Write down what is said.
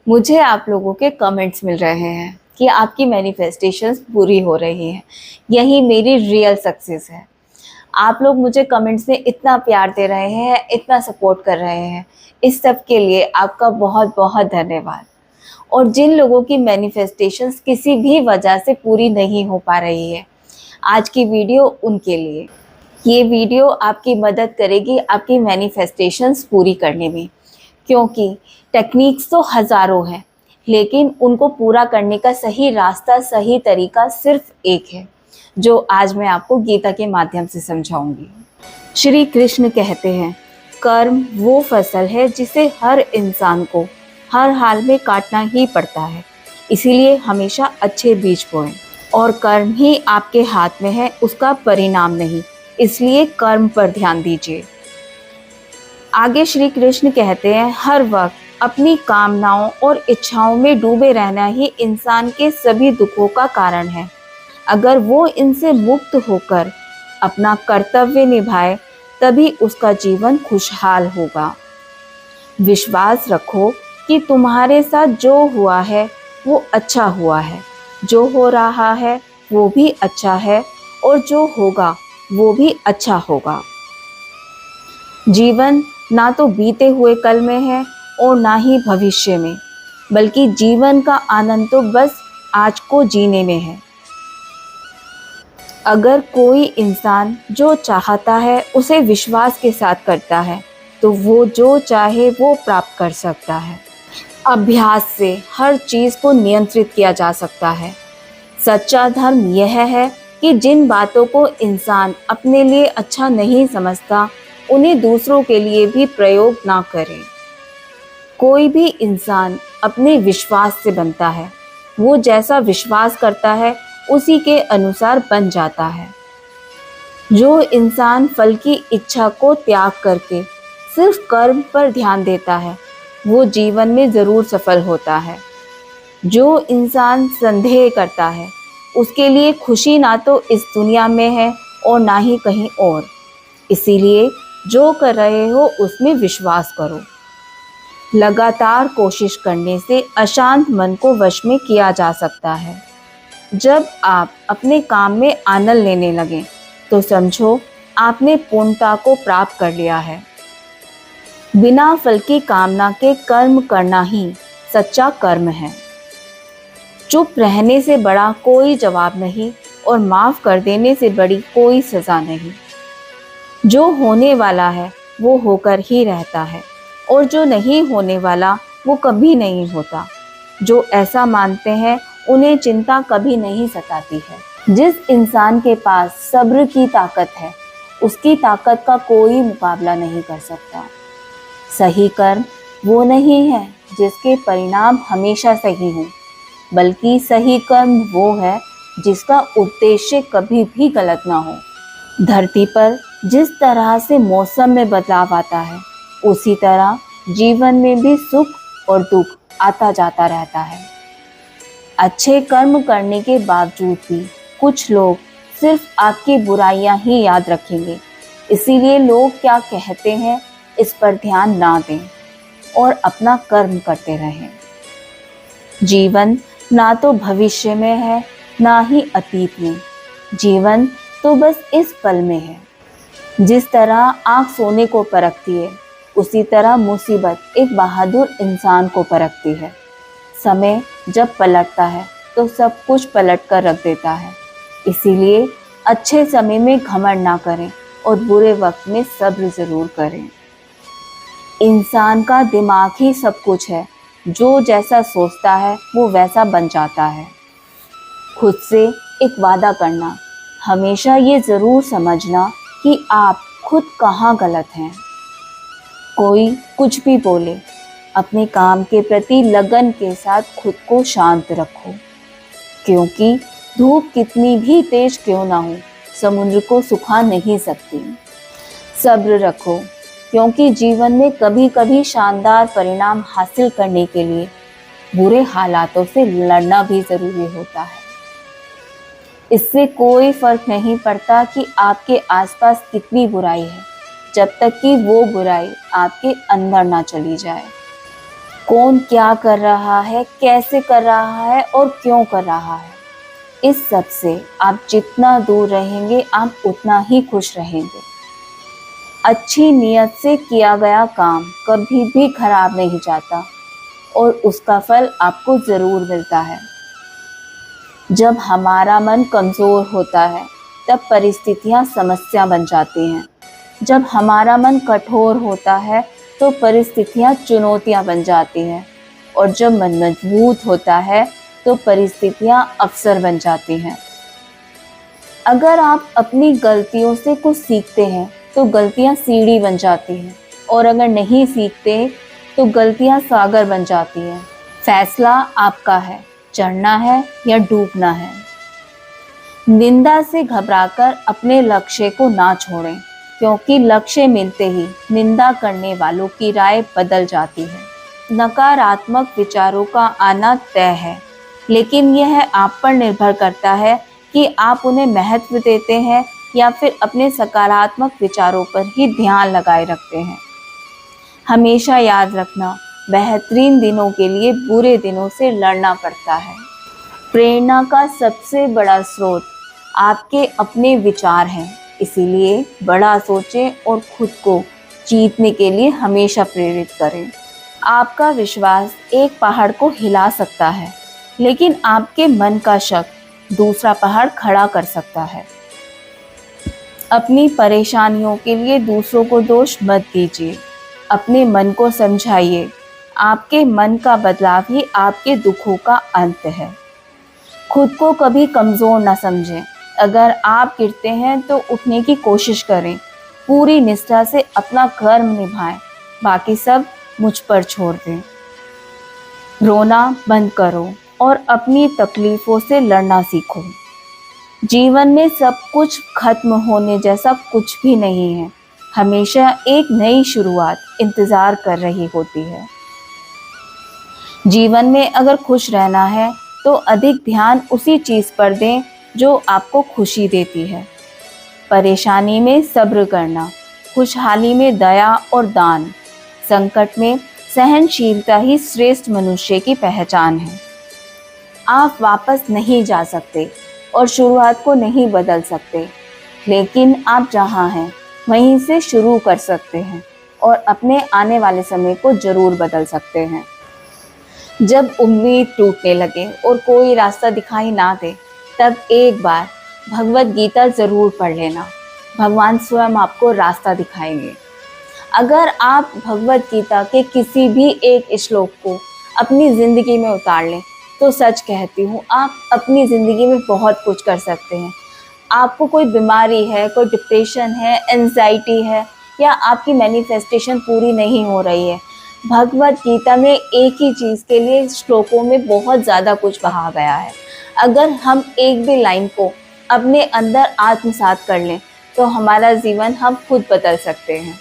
मुझे आप लोगों के कमेंट्स मिल रहे हैं कि आपकी मैनिफेस्टेशंस पूरी हो रही हैं। यही मेरी रियल सक्सेस है। आप लोग मुझे कमेंट्स में इतना प्यार दे रहे हैं, इतना सपोर्ट कर रहे हैं। इस सब के लिए आपका बहुत बहुत धन्यवाद। और जिन लोगों की मैनिफेस्टेशंस किसी भी वजह से पूरी नहीं हो पा रही है, आज की वीडियो उनके लिए। ये वीडियो आपकी मदद करेगी आपकी मैनिफेस्टेशंस पूरी करने में, क्योंकि टेक्निक्स तो हज़ारों हैं, लेकिन उनको पूरा करने का सही रास्ता, सही तरीका सिर्फ एक है, जो आज मैं आपको गीता के माध्यम से समझाऊंगी। श्री कृष्ण कहते हैं, कर्म वो फसल है जिसे हर इंसान को हर हाल में काटना ही पड़ता है, इसीलिए हमेशा अच्छे बीज बोएं। और कर्म ही आपके हाथ में है, उसका परिणाम नहीं, इसलिए कर्म पर ध्यान दीजिए। आगे श्री कृष्ण कहते हैं, हर वक्त अपनी कामनाओं और इच्छाओं में डूबे रहना ही इंसान के सभी दुखों का कारण है। अगर वो इनसे मुक्त होकर अपना कर्तव्य निभाए, तभी उसका जीवन खुशहाल होगा। विश्वास रखो कि तुम्हारे साथ जो हुआ है वो अच्छा हुआ है, जो हो रहा है वो भी अच्छा है, और जो होगा वो भी अच्छा होगा। जीवन ना तो बीते हुए कल में है और ना ही भविष्य में, बल्कि जीवन का आनंद तो बस आज को जीने में है। अगर कोई इंसान जो चाहता है उसे विश्वास के साथ करता है, तो वो जो चाहे वो प्राप्त कर सकता है। अभ्यास से हर चीज़ को नियंत्रित किया जा सकता है। सच्चा धर्म यह है कि जिन बातों को इंसान अपने लिए अच्छा नहीं समझता, उन्हें दूसरों के लिए भी प्रयोग ना करें। कोई भी इंसान अपने विश्वास से बनता है। वो जैसा विश्वास करता है उसी के अनुसार बन जाता है। जो इंसान फल की इच्छा को त्याग करके सिर्फ कर्म पर ध्यान देता है, वो जीवन में ज़रूर सफल होता है। जो इंसान संदेह करता है, उसके लिए खुशी ना तो इस दुनिया में है और ना ही कहीं और। इसीलिए जो कर रहे हो उसमें विश्वास करो। लगातार कोशिश करने से अशांत मन को वश में किया जा सकता है। जब आप अपने काम में आनंद लेने लगें, तो समझो आपने पूर्णता को प्राप्त कर लिया है। बिना फल की कामना के कर्म करना ही सच्चा कर्म है। चुप रहने से बड़ा कोई जवाब नहीं, और माफ़ कर देने से बड़ी कोई सज़ा नहीं। जो होने वाला है वो होकर ही रहता है, और जो नहीं होने वाला वो कभी नहीं होता। जो ऐसा मानते हैं उन्हें चिंता कभी नहीं सताती है। जिस इंसान के पास सब्र की ताकत है, उसकी ताकत का कोई मुकाबला नहीं कर सकता। सही कर्म वो नहीं है जिसके परिणाम हमेशा सही हों, बल्कि सही कर्म वो है जिसका उद्देश्य कभी भी गलत ना हो। धरती पर जिस तरह से मौसम में बदलाव आता है, उसी तरह जीवन में भी सुख और दुख आता जाता रहता है। अच्छे कर्म करने के बावजूद भी कुछ लोग सिर्फ आपकी बुराइयां ही याद रखेंगे। इसीलिए लोग क्या कहते हैं इस पर ध्यान ना दें और अपना कर्म करते रहें। जीवन ना तो भविष्य में है, ना ही अतीत में। जीवन तो बस इस पल में है। जिस तरह आँख सोने को परखती है, उसी तरह मुसीबत एक बहादुर इंसान को परखती है। समय जब पलटता है तो सब कुछ पलट कर रख देता है। इसीलिए अच्छे समय में घमंड ना करें और बुरे वक्त में सब्र ज़रूर करें। इंसान का दिमाग ही सब कुछ है। जो जैसा सोचता है वो वैसा बन जाता है। खुद से एक वादा करना, हमेशा ये ज़रूर समझना कि आप खुद कहाँ गलत हैं। कोई कुछ भी बोले, अपने काम के प्रति लगन के साथ खुद को शांत रखो, क्योंकि धूप कितनी भी तेज क्यों ना हो, समुद्र को सुखा नहीं सकती। सब्र रखो, क्योंकि जीवन में कभी कभी शानदार परिणाम हासिल करने के लिए बुरे हालातों से लड़ना भी ज़रूरी होता है। इससे कोई फर्क नहीं पड़ता कि आपके आसपास कितनी बुराई है, जब तक कि वो बुराई आपके अंदर ना चली जाए। कौन क्या कर रहा है, कैसे कर रहा है और क्यों कर रहा है। इस सब से आप जितना दूर रहेंगे, आप उतना ही खुश रहेंगे। अच्छी नीयत से किया गया काम कभी भी खराब नहीं जाता और उसका फल आपको ज़रूर मिलता है। जब हमारा मन कमज़ोर होता है, तब परिस्थितियाँ समस्या बन जाती हैं। जब हमारा मन कठोर होता है, तो परिस्थितियाँ चुनौतियाँ बन जाती हैं और जब मन मजबूत होता है, तो परिस्थितियाँ अवसर बन जाती हैं। अगर आप अपनी गलतियों से कुछ सीखते हैं, तो गलतियाँ सीढ़ी बन जाती हैं और अगर नहीं सीखते, तो गलतियाँ सागर बन जाती हैं। फैसला आपका है, चढ़ना है या डूबना है। निंदा से घबराकर अपने लक्ष्य को ना छोड़ें, क्योंकि लक्ष्य मिलते ही निंदा करने वालों की राय बदल जाती है। नकारात्मक विचारों का आना तय है, लेकिन यह आप पर निर्भर करता है कि आप उन्हें महत्व देते हैं या फिर अपने सकारात्मक विचारों पर ही ध्यान लगाए रखते हैं। हमेशा याद रखना, बेहतरीन दिनों के लिए बुरे दिनों से लड़ना पड़ता है। प्रेरणा का सबसे बड़ा स्रोत आपके अपने विचार हैं, इसीलिए बड़ा सोचें और खुद को जीतने के लिए हमेशा प्रेरित करें। आपका विश्वास एक पहाड़ को हिला सकता है, लेकिन आपके मन का शक दूसरा पहाड़ खड़ा कर सकता है। अपनी परेशानियों के लिए दूसरों को दोष मत दीजिए, अपने मन को समझाइए। आपके मन का बदलाव ही आपके दुखों का अंत है। खुद को कभी कमज़ोर ना समझें। अगर आप गिरते हैं तो उठने की कोशिश करें। पूरी निष्ठा से अपना कर्म निभाएं, बाकी सब मुझ पर छोड़ दें। रोना बंद करो और अपनी तकलीफ़ों से लड़ना सीखो। जीवन में सब कुछ खत्म होने जैसा कुछ भी नहीं है। हमेशा एक नई शुरुआत इंतज़ार कर रही होती है। जीवन में अगर खुश रहना है तो अधिक ध्यान उसी चीज़ पर दें जो आपको खुशी देती है। परेशानी में सब्र करना, खुशहाली में दया और दान, संकट में सहनशीलता ही श्रेष्ठ मनुष्य की पहचान है। आप वापस नहीं जा सकते और शुरुआत को नहीं बदल सकते, लेकिन आप जहाँ हैं वहीं से शुरू कर सकते हैं और अपने आने वाले समय को ज़रूर बदल सकते हैं। जब उम्मीद टूटने लगे और कोई रास्ता दिखाई ना दे, तब एक बार भगवत गीता ज़रूर पढ़ लेना। भगवान स्वयं आपको रास्ता दिखाएंगे। अगर आप भगवत गीता के किसी भी एक श्लोक को अपनी ज़िंदगी में उतार लें, तो सच कहती हूँ, आप अपनी ज़िंदगी में बहुत कुछ कर सकते हैं। आपको कोई बीमारी है, कोई डिप्रेशन है, एंजाइटी है या आपकी मैनिफेस्टेशन पूरी नहीं हो रही है, भगवत गीता में एक ही चीज़ के लिए श्लोकों में बहुत ज़्यादा कुछ कहा गया है। अगर हम एक भी लाइन को अपने अंदर आत्मसात कर लें, तो हमारा जीवन हम खुद बदल सकते हैं।